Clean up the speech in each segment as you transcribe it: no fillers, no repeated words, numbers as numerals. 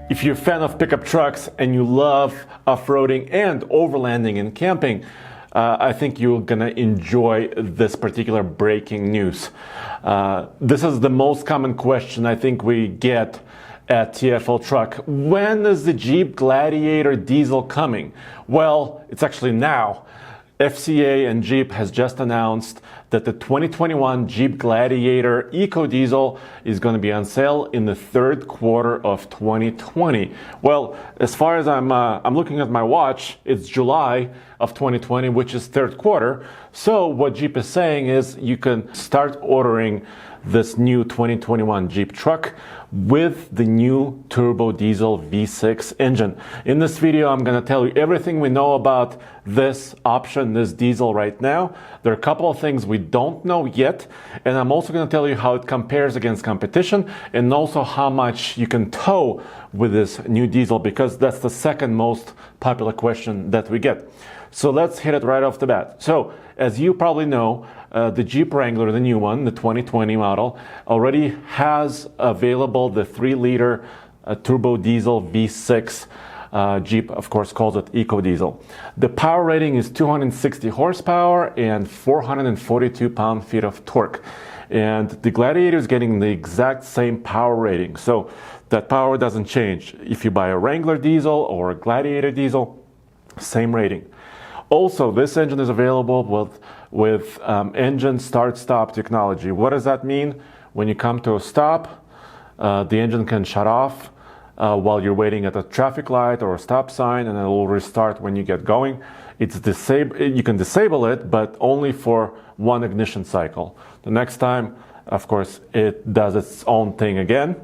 If you're a fan of pickup trucks and you love off-roading and overlanding and camping, I think you're gonna enjoy this particular breaking news. This is the most common question I think we get at TFL Truck. When is the Jeep Gladiator diesel coming? Well, it's actually now. FCA and Jeep has just announced that the 2021 Jeep Gladiator Eco Diesel is going to be on sale in the third quarter of 2020. Well, as far as I'm looking at my watch, it's July of 2020, which is third quarter. So what Jeep is saying is you can start ordering this new 2021 Jeep truck with the new turbo diesel V6 engine. In this video, I'm going to tell you everything we know about this option, this diesel right now. There are a couple of things we don't know yet, and I'm also going to tell you how it compares against competition and also how much you can tow with this new diesel, because that's the second most popular question that we get. So let's hit it right off the bat. So as you probably know, the Jeep Wrangler, the new one, the 2020 model, already has available the 3-liter turbo diesel V6. Jeep, of course, calls it Eco Diesel. The power rating is 260 horsepower and 442 pound-feet of torque. And the Gladiator is getting the exact same power rating. So that power doesn't change. If you buy a Wrangler diesel or a Gladiator diesel, same rating. Also, this engine is available with engine start-stop technology. What does that mean? When you come to a stop, the engine can shut off while you're waiting at a traffic light or a stop sign, and it will restart when you get going. You can disable it, but only for one ignition cycle. The next time, of course, it does its own thing again.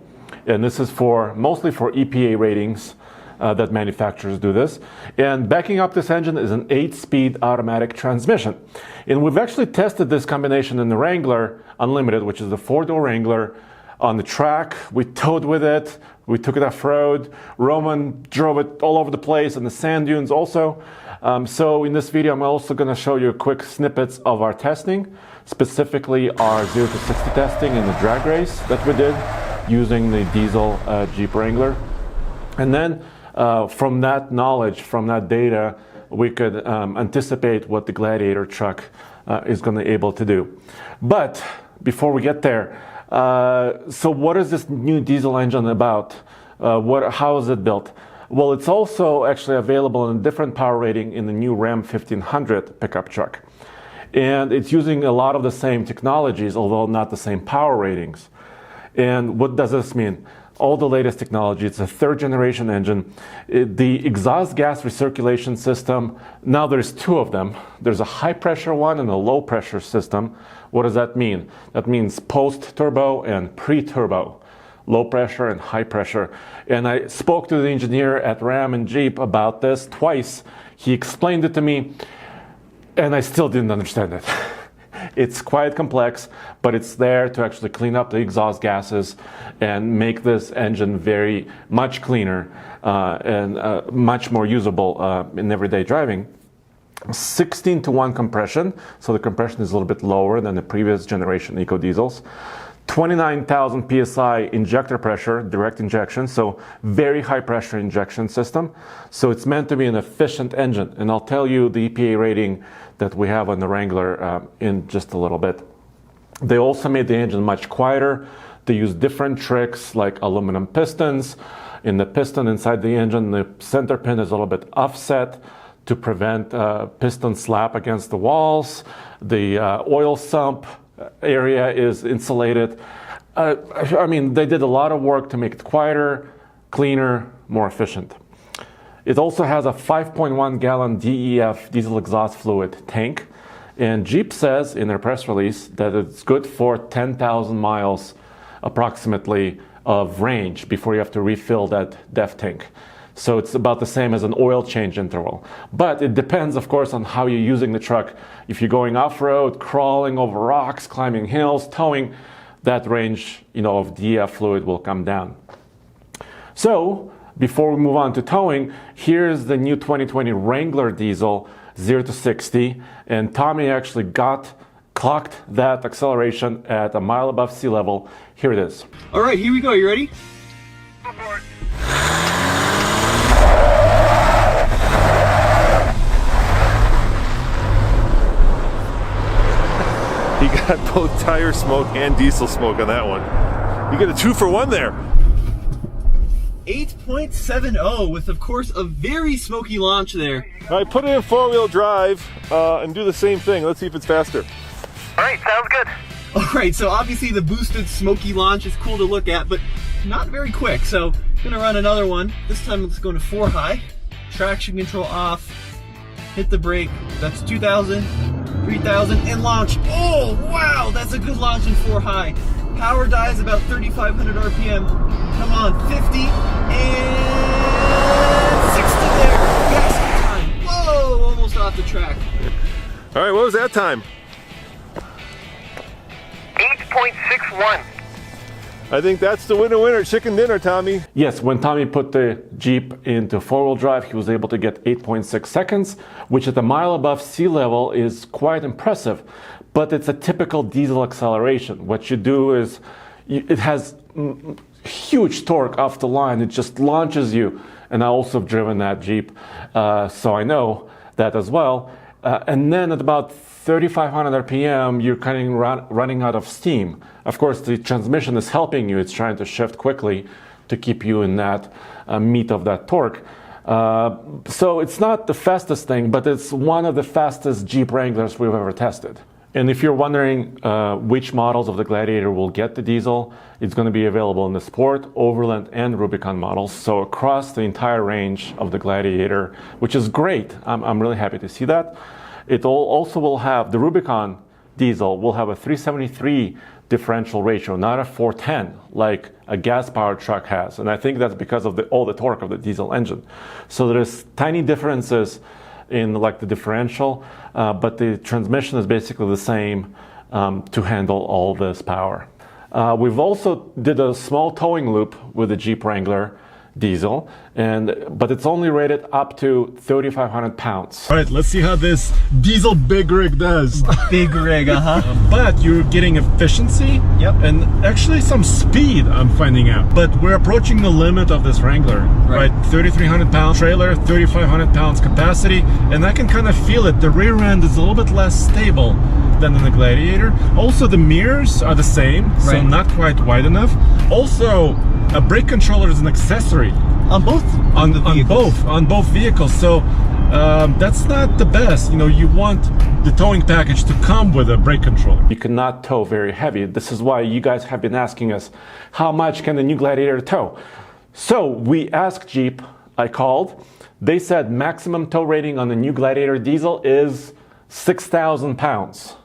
And this is mostly for EPA ratings. That manufacturers do this. And backing up this engine is an 8-speed automatic transmission. And we've actually tested this combination in the Wrangler Unlimited, which is the 4-door Wrangler, on the track. We towed with it, we took it off-road. Roman drove it all over the place in the sand dunes also. So in this video, I'm also going to show you quick snippets of our testing, specifically our 0 to 60 testing in the drag race that we did using the diesel Jeep Wrangler. And then from that knowledge, from that data, we could anticipate what the Gladiator truck is going to be able to do. But before we get there, so what is this new diesel engine about? How is it built? Well, it's also actually available in a different power rating in the new Ram 1500 pickup truck. And it's using a lot of the same technologies, although not the same power ratings. And what does this mean? All the latest technology. It's a 3rd generation engine. The exhaust gas recirculation system, now there's 2 of them. There's a high pressure one and a low pressure system. What does that mean? That means post turbo and pre-turbo, low pressure and high pressure. And I spoke to the engineer at Ram and Jeep about this twice. He explained it to me and I still didn't understand it. It's quite complex, but it's there to actually clean up the exhaust gases and make this engine very much cleaner and much more usable in everyday driving. 16-to-1 compression, so the compression is a little bit lower than the previous generation Eco Diesels. 29,000 psi injector pressure, direct injection, so very high pressure injection system. So it's meant to be an efficient engine, and I'll tell you the EPA rating that we have on the Wrangler in just a little bit. They also made the engine much quieter. They use different tricks like aluminum pistons. In the piston inside the engine, the center pin is a little bit offset to prevent piston slap against the walls. The oil sump area is insulated. I mean, they did a lot of work to make it quieter, cleaner, more efficient. It also has a 5.1 gallon DEF diesel exhaust fluid tank. And Jeep says in their press release that it's good for 10,000 miles approximately of range before you have to refill that DEF tank. So it's about the same as an oil change interval. But it depends, of course, on how you're using the truck. If you're going off-road, crawling over rocks, climbing hills, towing, that range, of DEF fluid will come down. So before we move on to towing, here's the new 2020 Wrangler diesel 0 to 60. And Tommy actually got clocked that acceleration at a mile above sea level. Here it is. All right, here we go. You ready? Go for it. He got both tire smoke and diesel smoke on that one. You get a 2-for-1 there. 8.70 with, of course, a very smoky launch there. All right, put it in 4-wheel drive and do the same thing. Let's see if it's faster. All right, sounds good. All right, so obviously the boosted smoky launch is cool to look at, but not very quick. So I'm gonna run another one. This time let's go to 4 high. Traction control off. Hit the brake. That's 2,000, 3,000, and launch. Oh, wow, that's a good launch in 4 high. Power dies about 3,500 RPM. Come on, 50 and 60 there. Fast time. Whoa, almost off the track. All right, what was that time? 8.61. I think that's the winner, chicken dinner, Tommy. Yes, when Tommy put the Jeep into 4-wheel drive, he was able to get 8.6 seconds, which at a mile above sea level is quite impressive. But it's a typical diesel acceleration. What you do is, it has huge torque off the line. It just launches you. And I also have driven that Jeep, so I know that as well. And then at about 3,500 RPM, you're kind of running out of steam. Of course, the transmission is helping you. It's trying to shift quickly to keep you in that meat of that torque. So it's not the fastest thing, but it's one of the fastest Jeep Wranglers we've ever tested. And if you're wondering which models of the Gladiator will get the diesel, it's going to be available in the Sport, Overland, and Rubicon models. So across the entire range of the Gladiator, which is great. I'm really happy to see that. It also will have, the Rubicon diesel will have a 373 differential ratio, not a 410 like a gas-powered truck has. And I think that's because of all the torque of the diesel engine. So there's tiny differences in like the differential, but the transmission is basically the same to handle all this power. We've also did a small towing loop with the Jeep Wrangler diesel, but it's only rated up to 3,500 pounds. All right, let's see how this diesel big rig does. Big rig, But you're getting efficiency, and actually some speed, I'm finding out. But we're approaching the limit of this Wrangler, right? 3,300 pound trailer, 3,500 pounds capacity, and I can kind of feel it. The rear end is a little bit less stable than in the Gladiator. Also, the mirrors are the same, so not quite wide enough. Also, a brake controller is an accessory on both on both vehicles. So that's not the best. You know, you want the towing package to come with a brake controller. You cannot tow very heavy. This is why you guys have been asking us, how much can the new Gladiator tow? So we asked Jeep, I called. They said maximum tow rating on the new Gladiator diesel is 6,000 pounds.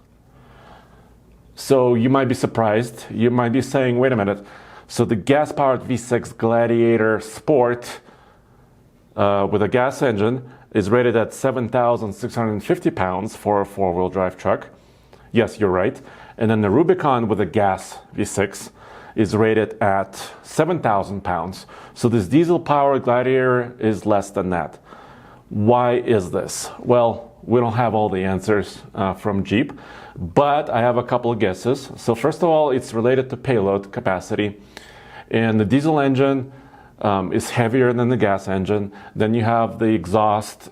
So you might be surprised. You might be saying, wait a minute. So the gas-powered V6 Gladiator Sport with a gas engine is rated at 7,650 pounds for a 4-wheel drive truck. Yes, you're right. And then the Rubicon with a gas V6 is rated at 7,000 pounds. So this diesel-powered Gladiator is less than that. Why is this? Well, we don't have all the answers from Jeep, but I have a couple of guesses. So first of all, it's related to payload capacity. And the diesel engine is heavier than the gas engine. Then you have the exhaust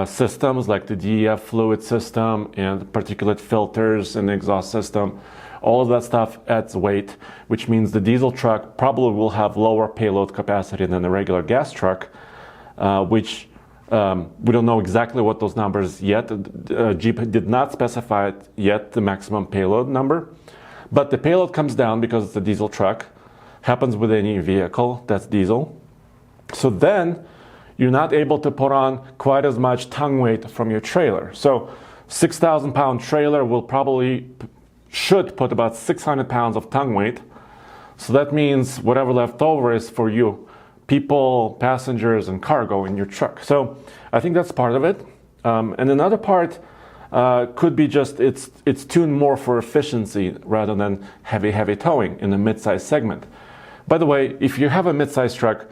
systems like the DEF fluid system and particulate filters in the exhaust system. All of that stuff adds weight, which means the diesel truck probably will have lower payload capacity than the regular gas truck, which we don't know exactly what those numbers yet. Jeep did not specify it yet, the maximum payload number. But the payload comes down because it's a diesel truck. Happens with any vehicle that's diesel. So then you're not able to put on quite as much tongue weight from your trailer. So 6,000 pound trailer should put about 600 pounds of tongue weight. So that means whatever left over is for you, people, passengers, and cargo in your truck. So I think that's part of it. And another part could be just it's tuned more for efficiency rather than heavy towing in the mid-size segment. By the way, if you have a mid-size truck,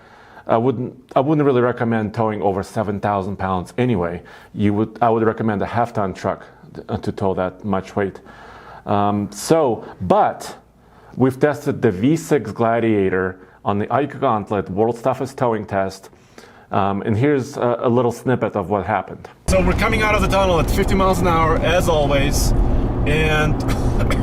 I wouldn't really recommend towing over 7,000 pounds anyway. I would recommend a half-ton truck to tow that much weight. But we've tested the V6 Gladiator on the Ica Gauntlet World's Toughest Towing Test. And here's a little snippet of what happened. So we're coming out of the tunnel at 50 miles an hour, as always. And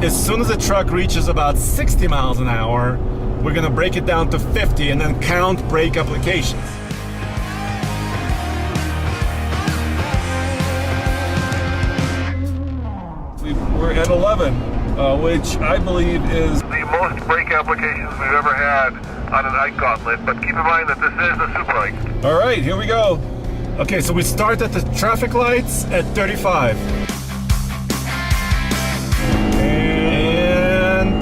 as soon as the truck reaches about 60 miles an hour, we're gonna break it down to 50 and then count brake applications. We're at 11, which I believe is The most brake applications we've ever had on an Ike Gauntlet, but keep in mind that this is a super Ike. all right. Here we go. Okay, so we start at the traffic lights at 35. And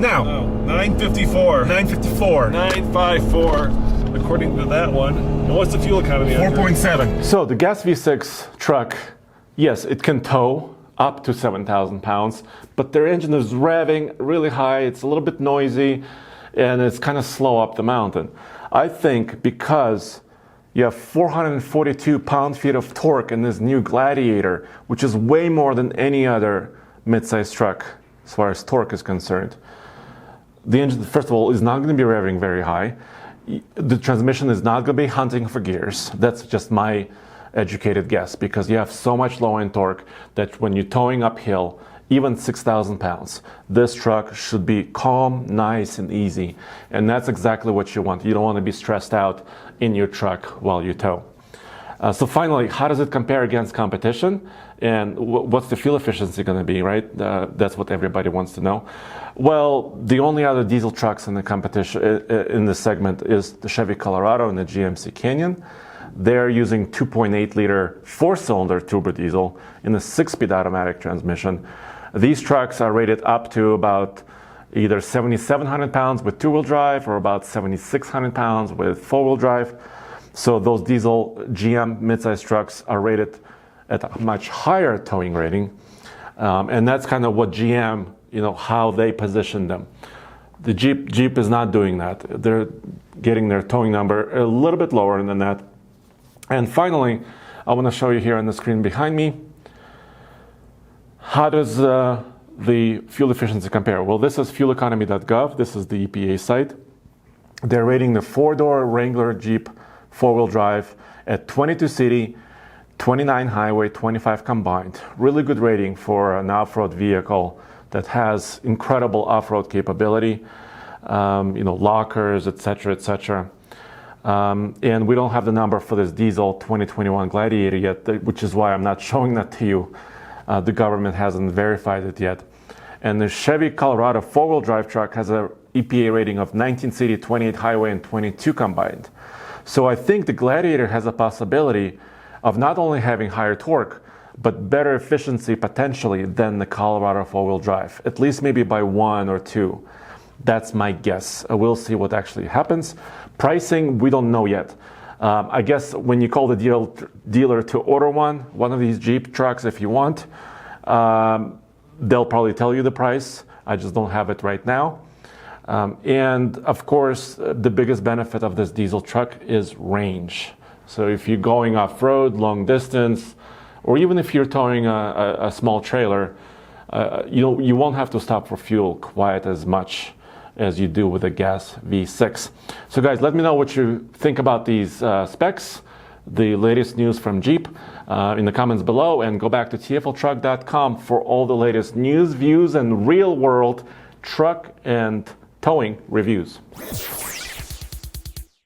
now 954. 954. 954, according to that one. And what's the fuel economy? 4.7. So the gas V6 truck, yes, it can tow up to 7,000 pounds, but their engine is revving really high. It's a little bit noisy, and it's kind of slow up the mountain. I think because you have 442 pound-feet of torque in this new Gladiator, which is way more than any other mid-sized truck as far as torque is concerned. The engine, first of all, is not going to be revving very high. The transmission is not going to be hunting for gears. That's just my educated guess, because you have so much low-end torque that when you're towing uphill, even 6,000 pounds, this truck should be calm, nice, and easy. And that's exactly what you want. You don't want to be stressed out in your truck while you tow. So finally, how does it compare against competition? And what's the fuel efficiency going to be, right? That's what everybody wants to know. Well, the only other diesel trucks in the competition in this segment is the Chevy Colorado and the GMC Canyon. They're using 2.8 liter 4-cylinder turbo diesel in a 6-speed automatic transmission. These trucks are rated up to about either 7,700 pounds with two-wheel drive or about 7,600 pounds with four-wheel drive. So those diesel GM midsize trucks are rated at a much higher towing rating. And that's kind of what GM, how they position them. The Jeep is not doing that. They're getting their towing number a little bit lower than that. And finally, I want to show you here on the screen behind me, how does the fuel efficiency compare? Well, this is fueleconomy.gov. This is the EPA site. They're rating the 4-door Wrangler Jeep 4-wheel drive at 22 city, 29 highway, 25 combined. Really good rating for an off-road vehicle that has incredible off-road capability, lockers, etc., etc. And we don't have the number for this diesel 2021 Gladiator yet, which is why I'm not showing that to you. The government hasn't verified it yet. And the Chevy Colorado 4-wheel drive truck has an EPA rating of 19 city, 28 highway, and 22 combined. So I think the Gladiator has a possibility of not only having higher torque, but better efficiency potentially than the Colorado 4-wheel drive, at least maybe by 1 or 2. That's my guess. We'll see what actually happens. Pricing, we don't know yet. I guess when you call the dealer to order one of these Jeep trucks if you want, they'll probably tell you the price. I just don't have it right now. And of course, the biggest benefit of this diesel truck is range. So if you're going off-road, long distance, or even if you're towing a small trailer, you won't have to stop for fuel quite as much as you do with a gas V6. So guys, let me know what you think about these specs, the latest news from Jeep in the comments below, and go back to tfltruck.com for all the latest news, views, and real-world truck and towing reviews.